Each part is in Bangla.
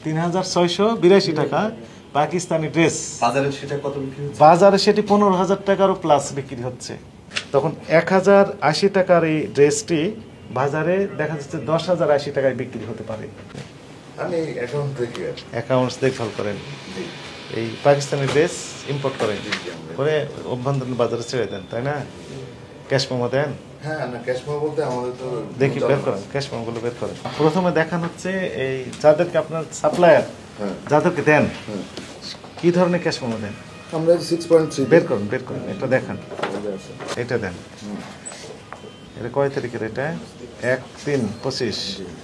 3682 টাকা পাকিস্তানি ড্রেস। বাজারে সেটা কত বিক্রি হচ্ছে? বাজারে সেটি 15,000 টাকারও প্লাস বিক্রি হচ্ছে। তখন 1080 টাকার এই ড্রেসটি বাজারে দেখা যাচ্ছে 10,080 টাকায় বিক্রি হতে পারে। আমি অ্যাকাউন্টস দেখভাল করেন, এই পাকিস্তানি ড্রেস ইম্পোর্ট করেন করে অভ্যন্তরীণ বাজারে ছেড়ে দেন, তাই না? ক্যাশ মেমো দেন? হ্যাঁ, না ক্যাশ মেমো বলতে আমাদের তো দেখি বের করেন, ক্যাশ মেমোগুলো বের করেন। প্রথমে দেখান হচ্ছে এই যাদেরকে আপনার সাপ্লায়ার যাদেরকে দেন কি ধরনের ক্যাশ মেমো দেন আমরা 6.3 বের করুন, বের করুন, এটা দেখান, এটা দেন। এটা কয় তারিখের? এটা 1/3/25।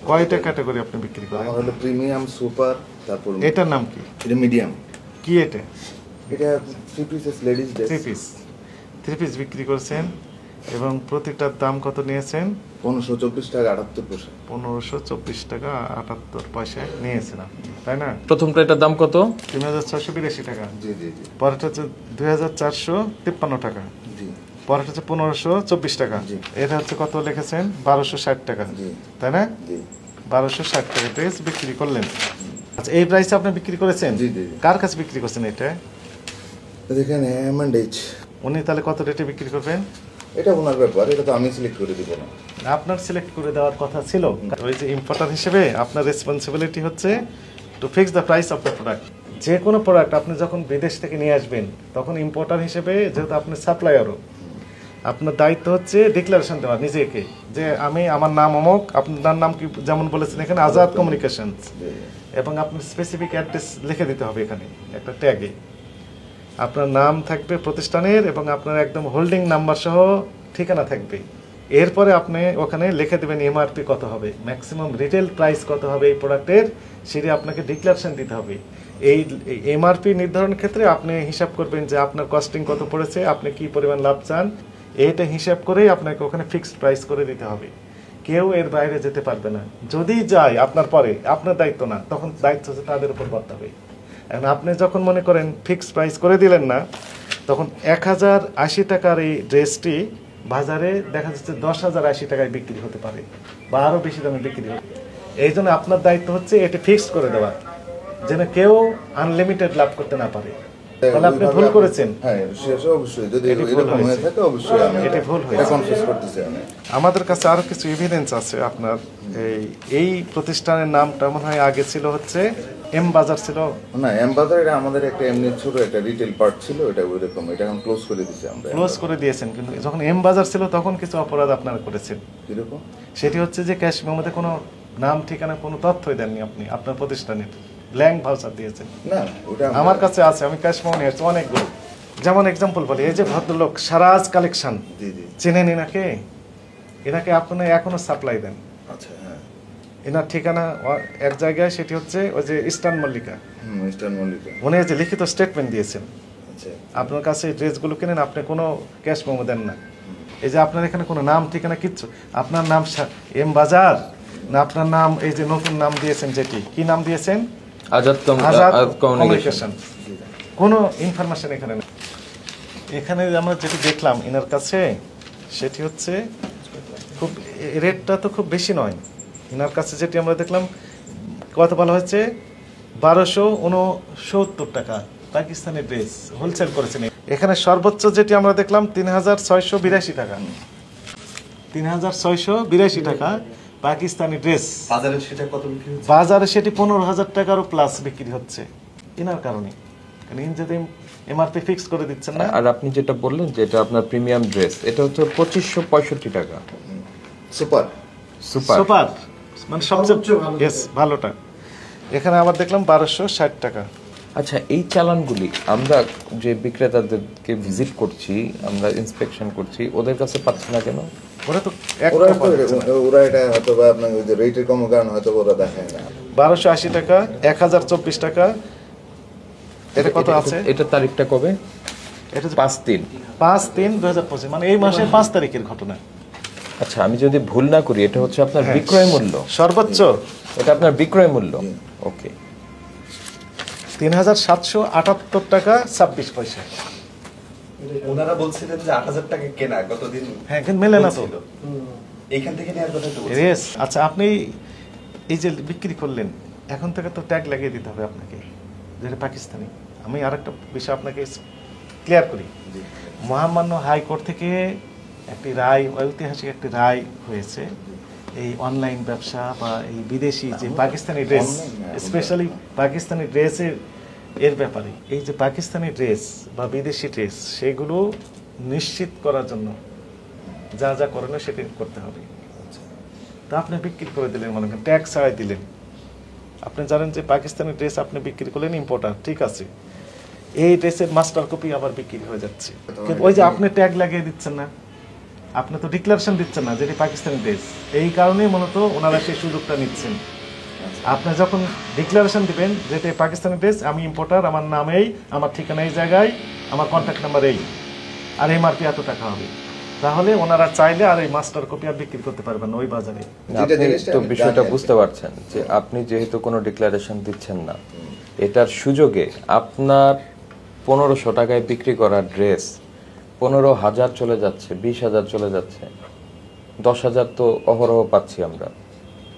কয়টা ক্যাটাগরি আপনি বিক্রি করেন? আমার হলো প্রিমিয়াম, সুপার, তারপর এটার নাম কি? এটা মিডিয়াম। কি এটা? এটা 3 পিসেস লেডিস ড্রেস। 3 পিস বিক্রি করেছেন এবং প্রতিটার দাম কত নিয়েছেন? 1524 টাকা 78 পয়সা। 1524 টাকা 78 পয়সা নিয়েছেন আপনি, তাই না? প্রথমটা এটার দাম কত? 3682 টাকা। জি জি জি। পরেরটা হচ্ছে 2453 টাকা। জি। পরেরটা হচ্ছে 1524 টাকা। এটা হচ্ছে কত লিখেছেন? 1260 টাকা, তাই না? জি। 1260 টাকা ড্রেস বিক্রি করলেন। আচ্ছা, এই প্রাইসে আপনি বিক্রি করেছেন? জি জি। কার কাছে বিক্রি করছেন এটা? দেখেন এমএনএইচ। উনি তাহলে কত রেটে বিক্রি করবেন? এটা ওনার ব্যাপার, এটা তো আমি সিলেক্ট করে দিব না। আপনার সিলেক্ট করে দেওয়ার কথা ছিল। ওই যে ইম্পোর্টার হিসেবে আপনার রেসপন্সিবিলিটি হচ্ছে to fix the price of the product. যে কোনো প্রোডাক্ট আপনি যখন বিদেশ থেকে নিয়ে আসবেন তখন ইম্পোর্টার হিসেবে, যেহেতু আপনি সাপ্লায়ারও, আপনার দায়িত্ব হচ্ছে ডিক্লারেশন দেওয়া নিজেকে যে আমি, আমার নাম অমুক, আপনার নাম কি যেমন বলেছেন এখানে আজাদ কমিউনিকেশনস, এবং আপনার স্পেসিফিক অ্যাড্রেস লিখে দিতে হবে এখানে একটা ট্যাগে। আপনার নাম থাকবে প্রতিষ্ঠানের এবং আপনার একদম হোল্ডিং নাম্বার সহ ঠিকানা থাকবে। এরপরে আপনি ওখানে লিখে দেবেন এমআরপি কত হবে, ম্যাক্সিমাম রিটেল প্রাইস কত হবে এই প্রোডাক্টের, সেটি আপনাকে ডিক্লারেশন দিতে হবে। এই এমআরপি নির্ধারণের ক্ষেত্রে আপনি হিসাব করবেন যে আপনার কস্টিং কত পড়েছে, আপনি কি পরিমাণ লাভ চান, এইটা হিসাব করেই আপনাকে ওখানে ফিক্সড প্রাইস করে দিতে হবে। কেউ এর বাইরে যেতে পারবে না। যদি যায় আপনার পরে, আপনার দায়িত্ব না, তখন দায়িত্ব হচ্ছে তাদের উপর বর্তাবে। এখন আপনি যখন মনে করেন ফিক্সড প্রাইস করে দিলেন না, তখন 1080 টাকার এই ড্রেসটি বাজারে দেখা যাচ্ছে 10,080 টাকায় বিক্রি হতে পারে বা আরও বেশি দামে বিক্রি হবে। এই জন্য আপনার দায়িত্ব হচ্ছে এটি ফিক্সড করে দেওয়া, যেন কেউ আনলিমিটেড লাভ করতে না পারে। তাহলে আপনি ভুল করেছেন। হ্যাঁ, সেটা অবশ্যই। যদি এরকম হয়ে থাকে অবশ্যই আমি এটা ভুল হয়েছে, কনফিউজ করতেছি আমি। আমাদের কাছে আরো কিছু এভিডেন্স আছে। আপনার এই প্রতিষ্ঠানের নামটা মনে হয় আগে ছিল হচ্ছে এম বাজার ছিল না, এম বাজার এটা আমাদের একটা এমনি ছোট একটা রিটেল পার্ট ছিল, এটা ওইরকম, এটা এখন ক্লোজ করে দিয়েছি আমরা। ক্লোজ করে দিয়েছেন, কিন্তু যখন এম বাজার ছিল তখন কিছু অপরাধ আপনারা করেছেন। কিরকম? সেটি হচ্ছে যে ক্যাশ মেমোতে কোনো নাম ঠিকানা কোনো তথ্যই দেননি আপনি, আপনার প্রতিষ্ঠানের ব্ল্যাঙ্ক ভাউচার দিয়েছেন। না, ওটা আমার কাছে আছে, আমি ক্যাশ মেমো নিয়ে আসছি অনেকগুলো। যেমন এক্সাম্পল বলি, এই যে ভদ্রলোক সারাজ কালেকশন, জি জি। চেনেন এনাকে? এনাকে আপনি এখনো সাপ্লাই দেন। আচ্ছা, হ্যাঁ। এনার ঠিকানা এক জায়গায়, সেটি হচ্ছে ওই যে ইস্টার্ন মল্লিকা। ইস্টার্ন মল্লিকা। উনি যে লিখিত স্টেটমেন্ট দিয়েছেন, আচ্ছা। আপনার কাছে এই ড্রেসগুলো কেনেন, আপনি কোনো ক্যাশ মেমো দেন না। এই যে আপনার এখানে কোনো নাম ঠিকানা কিচ্ছু, আপনার নাম এম বাজার না, আপনার নাম এই যে নতুন নাম দিয়েছেন, যেটি কি নাম দিয়েছেন? আজাদ কমিউনিকেশন। কোনো ইনফরমেশন এখানে নেই। এখানে আমরা যেটি দেখলাম এনার কাছে, সেটি হচ্ছে খুব, রেটটা তো খুব বেশি নয়। এনার কাছে যেটি আমরা দেখলাম কত বলা হয়েছে, 1269 টাকা পাকিস্তানি ড্রেস হোলসেল করেছেন। এখানে সর্বোচ্চ যেটি আমরা দেখলাম 3682 টাকা, 3682 টাকা পাকিস্তানি ড্রেস। বাজারে সেটা কত বিক্রি হচ্ছে? বাজারে সেটি 15,000 টাকারও প্লাস বিক্রি হচ্ছে। এনার কারণে ইনি যদি এমআরপি ফিক্স করে দিচ্ছেন না। আর আপনি যেটা বললেন যে এটা আপনার প্রিমিয়াম ড্রেস, এটা হচ্ছে 2565 টাকা। সুপার সুপার মানে সবচেয়ে ভালোটা। এখানে আবার দেখলাম 1260 টাকা। আচ্ছা, এই চালানগুলি আমরা যে বিক্রেতাদেরকে ভিজিট করছি, আমরা ইন্সপেকশন করছি, ওদের কাছে পাচ্ছি না কেন? ওরা তো ওরা এটা হয়তো বা আপনার ওই যে রেটের কম কারণ হয়তো ওরা দেখায় না। 1280 টাকা, 1024 টাকা। এটা কত আছে? এটা তারিখটা কবে? এটা 5/3/2025, মানে এই মাসের 5 তারিখের ঘটনা। আচ্ছা, আমি যদি ভুল না করি এটা হচ্ছে আপনার বিক্রয় মূল্য সর্বোচ্চ, এটা আপনার বিক্রয় মূল্য। ওকে, 3778 টাকা 26 পয়সা। ওনারা বলছিলেন যে 8000 টাকা কেনা গতদিন। হ্যাঁ, কিন্তু মেলে না তো। এইখান থেকে নেওয়ার কথা তো আচ্ছা, আপনি এই যে বিক্রি করলেন এখন থেকে তো ট্যাগ লাগিয়ে দিতে হবে আপনাকে, যেটা পাকিস্তানি। আমি আরেকটা বিষয় আপনাকে ক্লিয়ার করি। মহামান্য হাইকোর্ট থেকে একটি রায়, ঐতিহাসিক একটি রায় হয়েছে এই অনলাইন ব্যবসা বা এই বিদেশি যে পাকিস্তানি ড্রেস, স্পেশালি পাকিস্তানি ড্রেসের এর ব্যাপারে, এই যে পাকিস্তানি ড্রেস বা বিদেশি ড্রেস সেগুলো নিশ্চিত করার জন্য যা যা করণীয় সেটা করতে হবে। তা আপনি বিক্রি করে দিলেন, মনে করেন ট্যাক্স ছাড়াই দিলেন। আপনি জানেন যে পাকিস্তানি ড্রেস আপনি বিক্রি করলেন, ইম্পোর্টার, ঠিক আছে, এই ড্রেসের মাস্টার কপি আবার বিক্রি হয়ে যাচ্ছে, কিন্তু ওই যে আপনি ট্যাগ লাগিয়ে দিচ্ছেন না, আপনি তো ডিক্লারেশন দিচ্ছেন না যেটি পাকিস্তানি ড্রেস। এই কারণেই মূলত ওনারা সেই সুযোগটা নিচ্ছেন। আপনি যখন ডিক্লারেশন দিবেন যেটা পাকিস্তানি ড্রেস, আমি ইম্পোর্টার, আমার নাম এই, আমার ঠিকানা এই জায়গায়, আমার কন্ট্যাক্ট নাম্বার এই, আর এমআরপি এত টাকা হবে, তাহলে ওনারা চাইলে আর এই মাস্টার কপি আর বিক্রি করতে পারবেন না ওই বাজারে। আপনি তো বিষয়টা বুঝতে পারছেন যে আপনি যেহেতু কোনো ডিক্লারেশন দিচ্ছেন না, এটার সুযোগে আপনার 1500 টাকায় বিক্রি করা ড্রেস 15,000 চলে যাচ্ছে, 20,000 চলে যাচ্ছে, 10,000 তো অহরহ পাচ্ছি আমরা।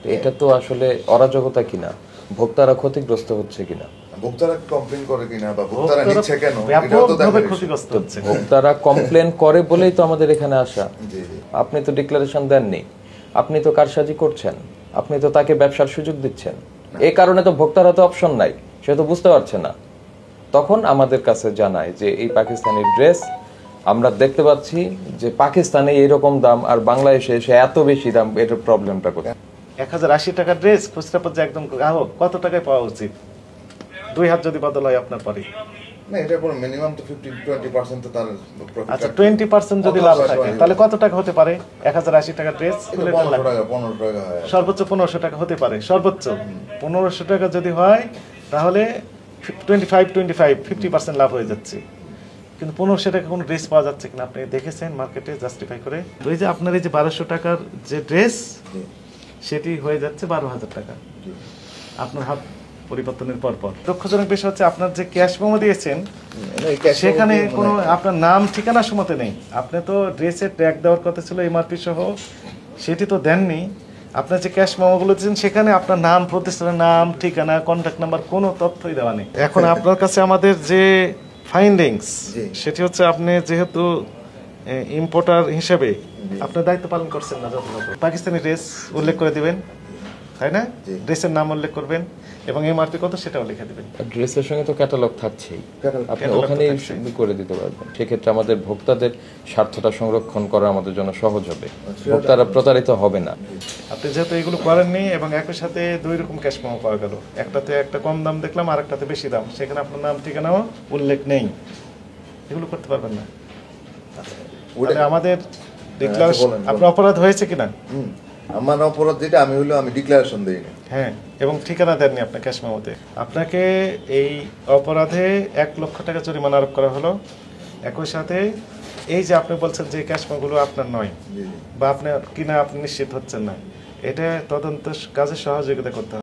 তো এটা তো আসলে অরাজকতা কিনা, ভোক্তারা ক্ষতিগ্রস্ত হচ্ছে কিনা? ভোক্তারা কমপ্লেইন করে কিনা বা ভোক্তারা নিচ্ছে কেন, এটাও তো ব্যাপকভাবে দেখার বিষয়। ক্ষতিগ্রস্ত হচ্ছে। ভোক্তারা কমপ্লেন করে বলেই তো আমাদের এখানে আসা। জি, জি। আপনি তো ডিক্লারেশন দেননি, আপনি তো কারসাজি করছেন, আপনি তো তাকে ব্যবসার সুযোগ দিচ্ছেন। এই কারণে তো ভোক্তারা তো অপশন নাই, সে তো বুঝতে পারছে না। তখন আমাদের কাছে জানায় যে এই পাকিস্তানি ড্রেস আমরা দেখতে পাচ্ছি যে পাকিস্তানে এইরকম দাম আর বাংলাদেশে এসে এত বেশি দাম, এটার প্রবলেমটা কোথায়? 1080 টাকার ড্রেস খুচরা পর্যায়ে একদম গ্রাহক কত টাকায় পাওয়া উচিত? 2 হাত যদি বদল হয় আপনার পরে, না এটার পর মিনিমাম তো 15-20% তো তার প্রফিট। আচ্ছা 20% যদি লাভ থাকে তাহলে কত টাকা হতে পারে? 1080 টাকার ড্রেস 15 টাকা হয়। সর্বোচ্চ 1500 টাকা হতে পারে, সর্বোচ্চ 1500 টাকা যদি হয় তাহলে 50% লাভ হয়ে যাচ্ছে। কিন্তু 1500 টাকা কোনো ড্রেস পাওয়া যাচ্ছে কিনা আপনি দেখেছেন মার্কেটে জাস্টিফাই করে? ওই যে আপনার এই যে 1200 টাকার যে ড্রেস সেটি হয়ে যাচ্ছে 12,000 টাকা আপনার হাত পরিবর্তনের পর পর। দুঃখজনক বিষয় হচ্ছে আপনার যে ক্যাশ মেমো দিয়েছেন সেখানে কোনো আপনার নাম ঠিকানা সময়তে নেই। আপনি তো ড্রেসের ট্যাগ দেওয়ার কথা ছিল এমআরপি সহ, সেটি তো দেননি। আপনার যে ক্যাশ মেমোগুলো দিয়েছেন সেখানে আপনার নাম, প্রতিষ্ঠানের নাম, ঠিকানা, কন্ট্যাক্ট নাম্বার কোনো তথ্যই দেওয়া নেই। এখন আপনার কাছে আমাদের যে ফাইন্ডিংস সেটি হচ্ছে আপনি যেহেতু ইম্পোর্টার হিসেবে আপনার দায়িত্ব পালন করছেন না যথাযথ। পাকিস্তানি ড্রেস উল্লেখ করে দিবেন, তাই না? ড্রেসের নাম উল্লেখ করবেন এবং এমআরপি কত সেটাও লিখে দিবেন। ড্রেসের সঙ্গে তো ক্যাটালগ থাকছেই, আপনি ওখানেই করে দিতে পারবেন। সেক্ষেত্রে আমাদের ভোক্তাদের স্বার্থটা সংরক্ষণ করা আমাদের জন্য সহজ হবে, ভোক্তারা প্রতারিত হবে না। আপনি যেহেতু এগুলো করেননি এবং একই সাথে 2 রকম ক্যাশ মেমো পাওয়া গেল, একটাতে একটা কম দাম দেখলাম আর একটাতে বেশি দাম, সেখানে আপনার নাম ঠিকানাও উল্লেখ নেই, এগুলো করতে পারবেন না। তাহলে আমাদের ডিক্লারেশন আপনার অপরাধ হয়েছে কিনা? আমার অপরাধ যেটা আমি ডিক্লারেশন দেইনি। হ্যাঁ, এবং ঠিকানা দেননি আপনার ক্যাশ মেমোতে। আপনাকে এই অপরাধে 1 লক্ষ টাকা জরিমানা আরোপ করা হলো। একই সাথে এই যে আপনি বলছেন যে ক্যাশ মেমোগুলো আপনার নয় বা আপনার কিনা আপনি নিশ্চিত হচ্ছেন না, এটা তদন্ত কাজে সহযোগিতা করতে হবে।